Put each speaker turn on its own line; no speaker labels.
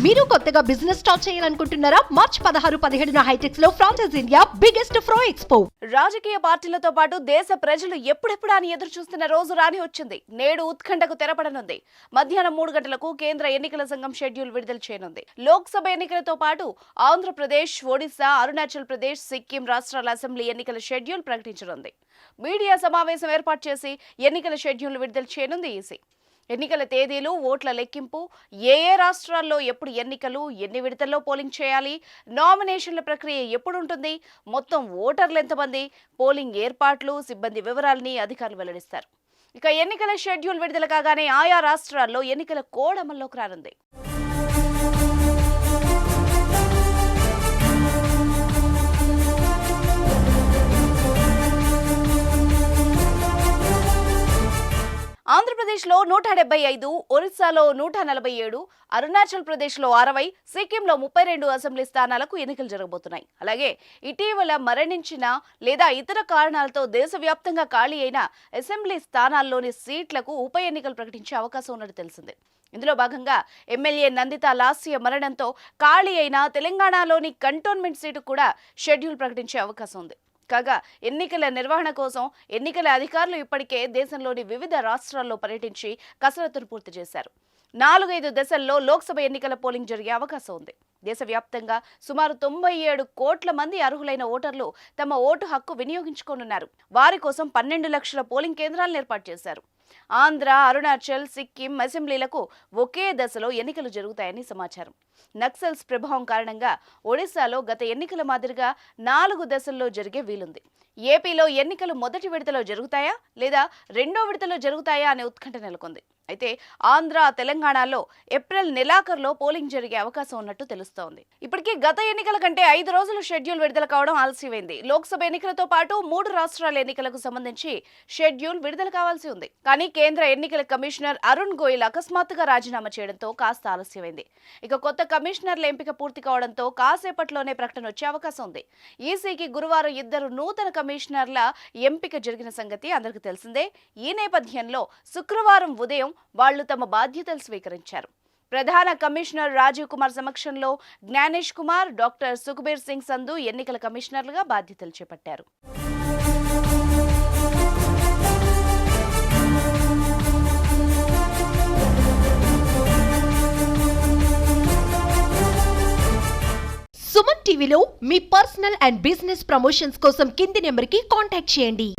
మీరు కొత్తగా business start చేయాలనుకుంటున్నారా? మార్చ్ 16-17 హైటెక్స్ లో ఫ్రాన్సెస్ ఇండియా బిగ్గెస్ట్ ఫ్రో ఎక్స్పో.
రాజకీయ పార్టీలతో పాటు దేశ ప్రజలు ఎప్పుడెప్పుడు అని ఎదురు చూస్తున్న రోజు రాని వచ్చింది. నేడు ఉత్కంఠకు తెరపడనుంది. మధ్యాహ్నం 3 గంటలకు కేంద్ర ఎన్నికల సంఘం షెడ్యూల్ విడుదల చేయనుంది. లోక్సభ ఎన్నికలతో పాటు ఆంధ్రప్రదేశ్, ఒడిశా, అరుణాచల్ ప్రదేశ్, సిక్కిం రాష్ట్రాల అసెంబ్లీ ఎన్నికల షెడ్యూల్ ప్రకటించనుంది. మీడియా సమావేశం ఏర్పాటు చేసి ఎన్నికల షెడ్యూల్ విడుదల చేయనుంది ఈసీ. ఎన్నికల తేదీలు, ఓట్ల లెక్కింపు, ఏ రాష్ట్రాల్లో ఎప్పుడు ఎన్నికలు, ఎన్ని విడతల్లో పోలింగ్ చేయాలి, నామినేషన్ల ప్రక్రియ ఎప్పుడు ఉంటుంది, మొత్తం ఓటర్లు ఎంతమంది, పోలింగ్ ఏర్పాట్లు, సిబ్బంది వివరాలని అధికారులు వెల్లడిస్తారు. ఇక ఎన్నికల షెడ్యూల్ విడుదల కాగానే ఆయా రాష్ట్రాల్లో ఎన్నికల కోడ్ అమల్లోకి రానుంది. ఆంధ్రప్రదేశ్లో 175, ఒరిస్సాలో 147, అరుణాచల్ ప్రదేశ్లో 60, సిక్కింలో 32 అసెంబ్లీ స్థానాలకు ఎన్నికలు జరగబోతున్నాయి. అలాగే ఇటీవల మరణించిన లేదా ఇతర కారణాలతో దేశవ్యాప్తంగా ఖాళీ అయిన అసెంబ్లీ స్థానాల్లోని సీట్లకు ఉప ఎన్నికలు ప్రకటించే అవకాశం ఉన్నట్టు తెలిసింది. ఇందులో భాగంగా ఎమ్మెల్యే నందిత లాస్య మరణంతో ఖాళీ అయిన తెలంగాణలోని కంటోన్మెంట్ సీటు కూడా షెడ్యూల్ ప్రకటించే అవకాశం ఉంది. కాగా ఎన్నికల నిర్వహణ కోసం ఎన్నికల అధికారులు ఇప్పటికే దేశంలోని వివిధ రాష్ట్రాల్లో పర్యటించి కసరత్తును పూర్తి చేశారు. 4-5 దశల్లో లోక్సభ ఎన్నికల పోలింగ్ జరిగే అవకాశం ఉంది. దేశవ్యాప్తంగా సుమారు 97 కోట్ల మంది అర్హులైన ఓటర్లు తమ ఓటు హక్కు వినియోగించుకోనున్నారు. వారి కోసం 12 లక్షల పోలింగ్ కేంద్రాలను ఏర్పాటు చేశారు. ఆంధ్ర, అరుణాచల్, సిక్కిం అసెంబ్లీలకు ఒకే దశలో ఎన్నికలు జరుగుతాయని సమాచారం. నక్సల్స్ ప్రభావం కారణంగా ఒడిశాలో గత ఎన్నికల మాదిరిగా 4 దశల్లో జరిగే వీలుంది. ఏపీలో ఎన్నికలు మొదటి విడతలో జరుగుతాయా లేదా రెండో విడతలో జరుగుతాయా అనే ఉత్కంఠ నెలకొంది. అయితే ఆంధ్ర, తెలంగాణలో ఏప్రిల్ నెలాఖరులో పోలింగ్ జరిగే అవకాశం ఉన్నట్టు తెలుస్తోంది. ఇప్పటికీ గత ఎన్నికల కంటే 5 రోజులు షెడ్యూల్ విడుదల కావడం ఆలస్యమైంది. లోక్సభ ఎన్నికలతో పాటు 3 రాష్ట్రాల ఎన్నికలకు సంబంధించి షెడ్యూల్ విడుదల కావాల్సి ఉంది. కానీ కేంద్ర ఎన్నికల కమిషనర్ అరుణ్ గోయల్ అకస్మాత్తుగా రాజీనామా చేయడంతో కాస్త ఆలస్యమైంది. ఇక కొత్త కమిషనర్ల ఎంపిక పూర్తి కావడంతో కాసేపట్లోనే ప్రకటన వచ్చే అవకాశం ఉంది. ఈసీకి గురువారం 2 నూతన కమిషనర్ల ఎంపిక జరిగిన సంగతి అందరికీ తెలిసిందే. ఈ నేపథ్యంలో శుక్రవారం ఉదయం వాళ్లు తమ బాధ్యతలు స్వీకరించారు. ప్రధాన కమిషనర్ రాజీవ్ కుమార్ సమక్షంలో జ్ఞానేష్ కుమార్, డాక్టర్ సుఖ్బీర్ సింగ్ సంధు ఎన్నికల కమిషనర్లుగా బాధ్యతలు చేపట్టారు.
సుమన్ టీవీలో మీ పర్సనల్ అండ్ బిజినెస్ ప్రమోషన్స్ కోసం కింది నెంబర్కి కాంటాక్ట్ చేయండి.